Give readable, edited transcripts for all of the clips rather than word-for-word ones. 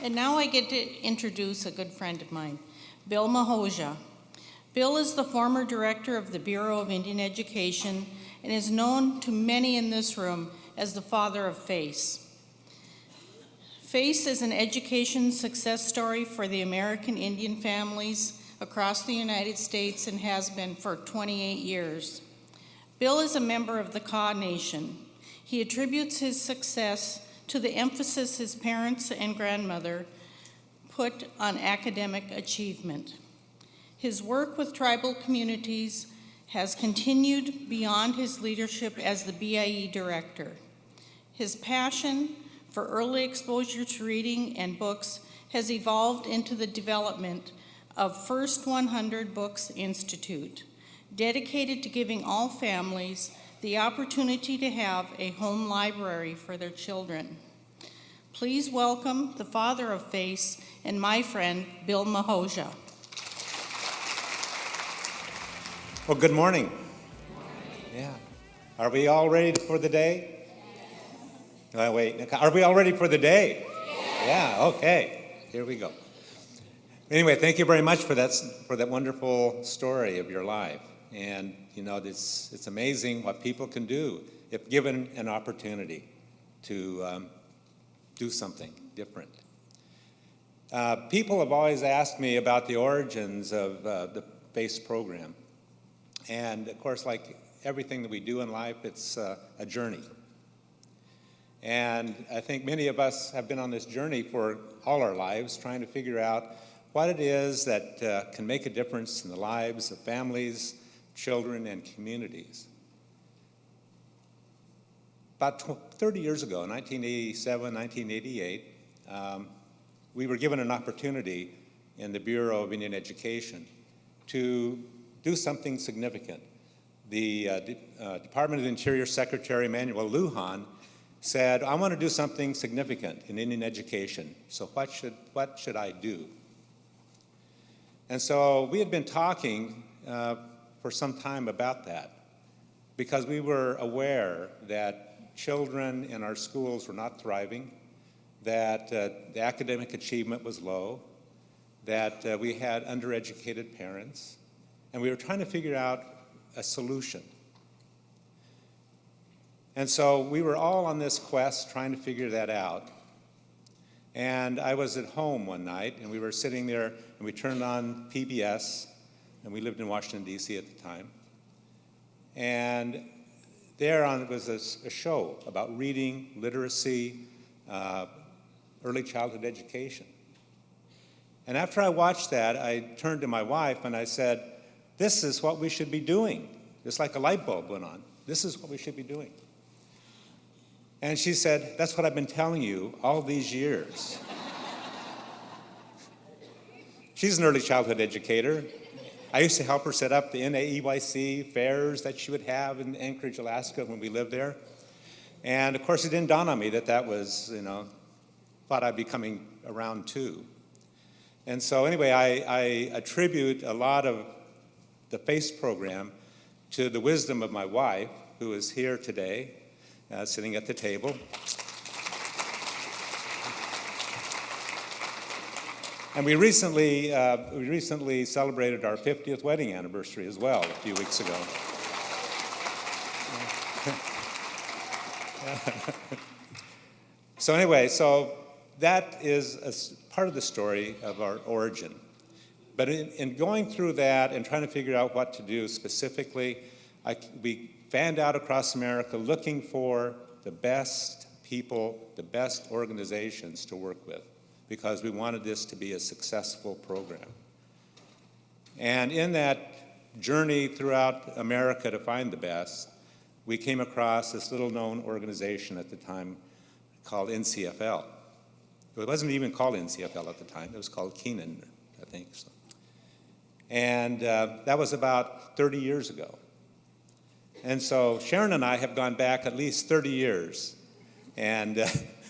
And now I get to introduce a good friend of mine, Bill Mehojah. Bill is the former director of the Bureau of Indian Education and is known to many in this room as the father of FACE. FACE is an education success story for the American Indian families across the United States and has been for 28 years. Bill is a member of the Kaw Nation. He attributes his success to the emphasis his parents and grandmother put on academic achievement. His work with tribal communities has continued beyond his leadership as the BIE director. His passion for early exposure to reading and books has evolved into the development of First 100 Books Institute, dedicated to giving all families the opportunity to have a home library for their children. Please welcome the father of FACE and my friend, Bill Mehojah. Well, good morning. Yeah. Are we all ready for the day? Wait. Are we all ready for the day? Yeah, okay. Here we go. Anyway, thank you very much for that wonderful story of your life. And you know, it's amazing what people can do if given an opportunity to do something different. People have always asked me about the origins of the FACE program. And of course, like everything that we do in life, it's a journey. And I think many of us have been on this journey for all our lives, trying to figure out what it is that can make a difference in the lives of families, children, and communities. About 30 years ago, in 1987, 1988, we were given an opportunity in the Bureau of Indian Education to do something significant. The Department of the Interior Secretary Emmanuel Lujan said, I want to do something significant in Indian education, so what should I do? And so we had been talking for some time about that, because we were aware that children in our schools were not thriving, that the academic achievement was low, that we had undereducated parents, and we were trying to figure out a solution. And so we were all on this quest trying to figure that out. And I was at home one night, and we were sitting there, and we turned on PBS, and we lived in Washington, D.C. at the time. And there was a show about reading, literacy, early childhood education. And after I watched that, I turned to my wife and I said, this is what we should be doing. Just like a light bulb went on. This is what we should be doing. And she said, that's what I've been telling you all these years. She's an early childhood educator. I used to help her set up the NAEYC fairs that she would have in Anchorage, Alaska when we lived there. And of course, it didn't dawn on me that was, thought I'd be coming around too. And so anyway, I attribute a lot of the FACE program to the wisdom of my wife, who is here today, sitting at the table. And we recently celebrated our 50th wedding anniversary as well a few weeks ago. So anyway, that is a part of the story of our origin. But in going through that and trying to figure out what to do specifically, we fanned out across America looking for the best people, the best organizations to work with, because we wanted this to be a successful program. And in that journey throughout America to find the best, we came across this little-known organization at the time called NCFL. It wasn't even called NCFL at the time. It was called Keenan, I think. So. And that was about 30 years ago. And so Sharon and I have gone back at least 30 years. And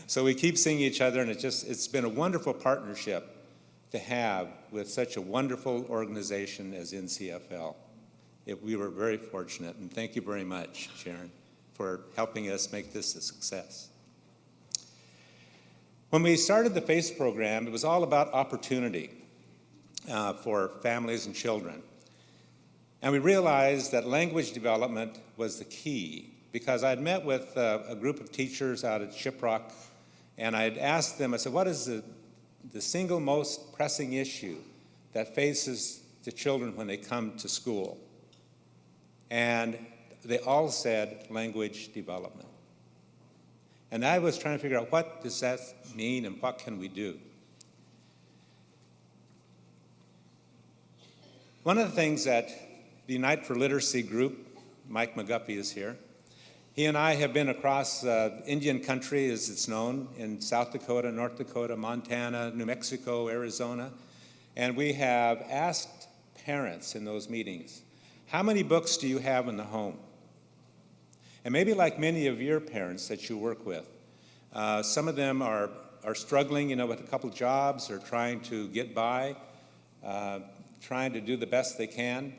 so we keep seeing each other, and it's been a wonderful partnership to have with such a wonderful organization as NCFL. We were very fortunate, and thank you very much, Sharon, for helping us make this a success. When we started the FACE program, it was all about opportunity for families and children. And we realized that language development was the key, because I'd met with a group of teachers out at Shiprock, and I'd asked them, I said, what is the single most pressing issue that faces the children when they come to school? And they all said language development. And I was trying to figure out, what does that mean and what can we do? One of the things that the Unite for Literacy group, Mike McGuffey is here, he and I have been across Indian country, as it's known, in South Dakota, North Dakota, Montana, New Mexico, Arizona, and we have asked parents in those meetings, how many books do you have in the home? And maybe like many of your parents that you work with, some of them are struggling, with a couple jobs or trying to get by, trying to do the best they can.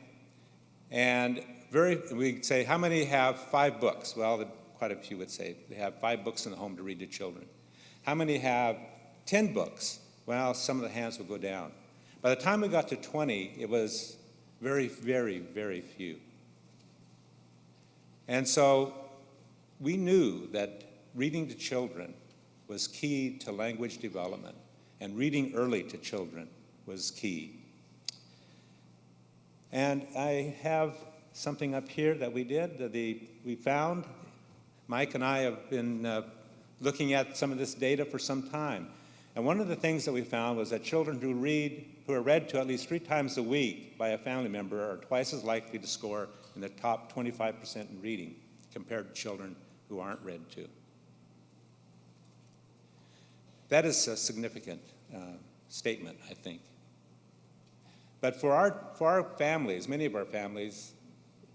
And we'd say, how many have 5 books? Well, quite a few would say they have 5 books in the home to read to children. How many have 10 books? Well, some of the hands would go down. By the time we got to 20, it was very, very, very few. And so we knew that reading to children was key to language development, and reading early to children was key. And I have something up here that we did, that we found. Mike and I have been looking at some of this data for some time. And one of the things that we found was that children who are read to at least 3 times a week by a family member are twice as likely to score in the top 25% in reading compared to children who aren't read to. That is a significant statement, I think. But for our families, many of our families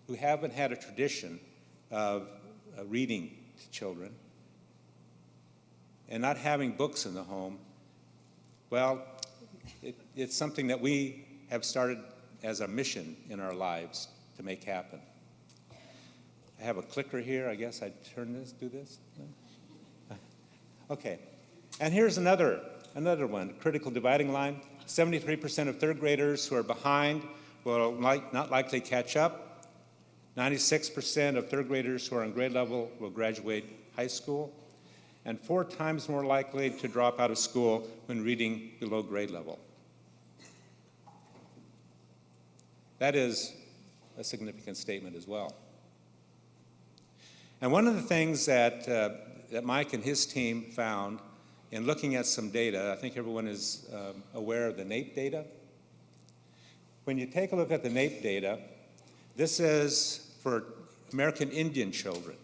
who haven't had a tradition of reading to children and not having books in the home, well, it's something that we have started as a mission in our lives to make happen. I have a clicker here. I guess I'd do this. Okay. And here's another one, critical dividing line. 73% of third graders who are behind will not likely catch up. 96% of third graders who are on grade level will graduate high school, and 4 times more likely to drop out of school when reading below grade level. That is a significant statement as well. And one of the things that Mike and his team found in looking at some data, I think everyone is aware of the NAEP data. When you take a look at the NAEP data, this is for American Indian children.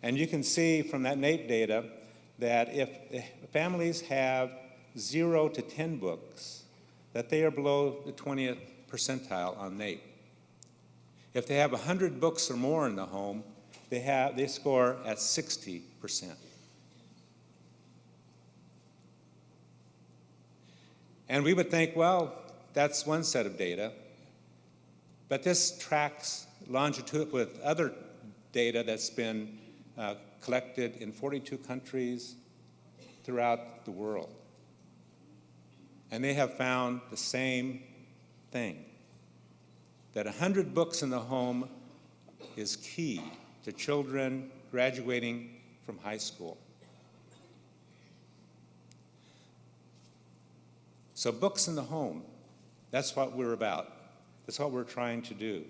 And you can see from that NAEP data that if families have 0 to 10 books, that they are below the 20th percentile on NAEP. If they have 100 books or more in the home, they score at 60%. And we would think, well, that's one set of data, but this tracks longitude with other data that's been collected in 42 countries throughout the world. And they have found the same thing, that 100 books in the home is key to children graduating from high school. So books in the home, that's what we're about. That's what we're trying to do.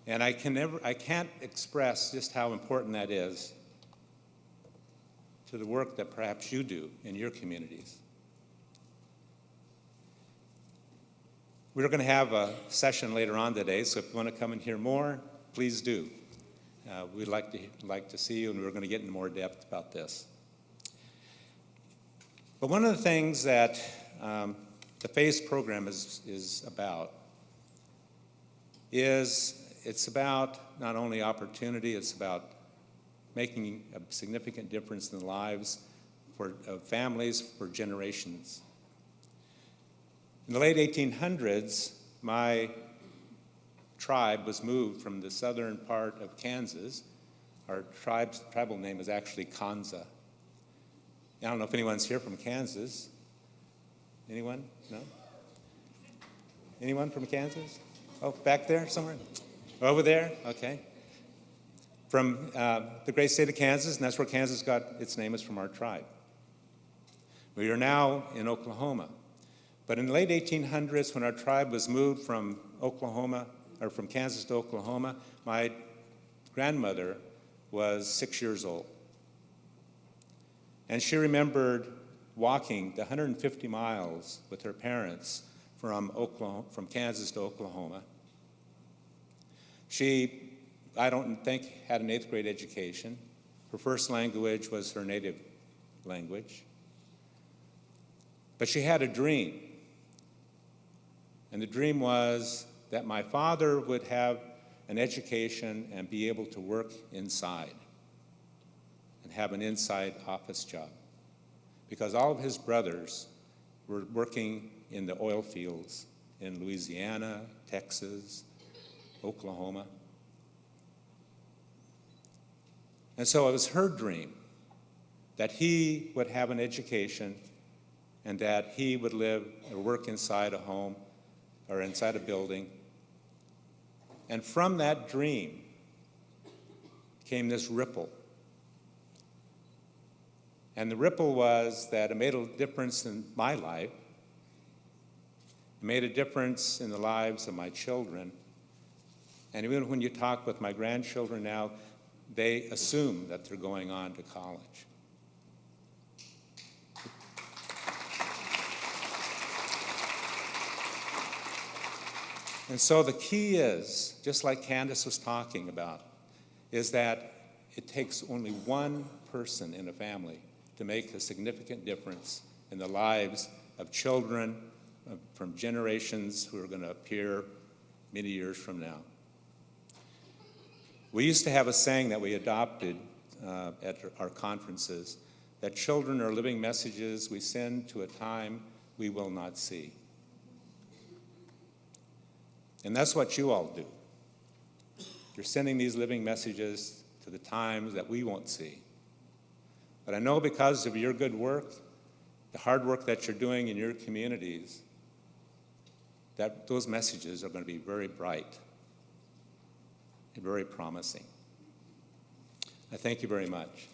And I can't express just how important that is to the work that perhaps you do in your communities. We're going to have a session later on today, so if you want to come and hear more, please do. We'd like to see you, and we're going to get into more depth about this. But one of the things that the FACE program is about it's about not only opportunity, it's about making a significant difference in the lives of families for generations. In the late 1800s, my tribe was moved from the southern part of Kansas. Our tribal name is actually Kanza. I don't know if anyone's here from Kansas. Anyone? No? Anyone from Kansas? Oh, back there somewhere? Over there? Okay. From the great state of Kansas, and that's where Kansas got its name, is from our tribe. We are now in Oklahoma. But in the late 1800s, when our tribe was moved from Oklahoma, or from Kansas to Oklahoma, my grandmother was 6 years old. And she remembered walking the 150 miles with her parents from Kansas to Oklahoma. She, I don't think, had an 8th grade education. Her first language was her native language. But she had a dream. And the dream was that my father would have an education and be able to work inside and have an inside office job. Because all of his brothers were working in the oil fields in Louisiana, Texas, Oklahoma. And so it was her dream that he would have an education and that he would live or work inside a home or inside a building. And from that dream came this ripple. And the ripple was that it made a difference in my life. It made a difference in the lives of my children. And even when you talk with my grandchildren now, they assume that they're going on to college. And so the key is, just like Candace was talking about, is that it takes only one person in a family to make a significant difference in the lives of children from generations who are going to appear many years from now. We used to have a saying that we adopted at our conferences, that children are living messages we send to a time we will not see. And that's what you all do. You're sending these living messages to the times that we won't see. But I know because of your good work, the hard work that you're doing in your communities, that those messages are going to be very bright and very promising. I thank you very much.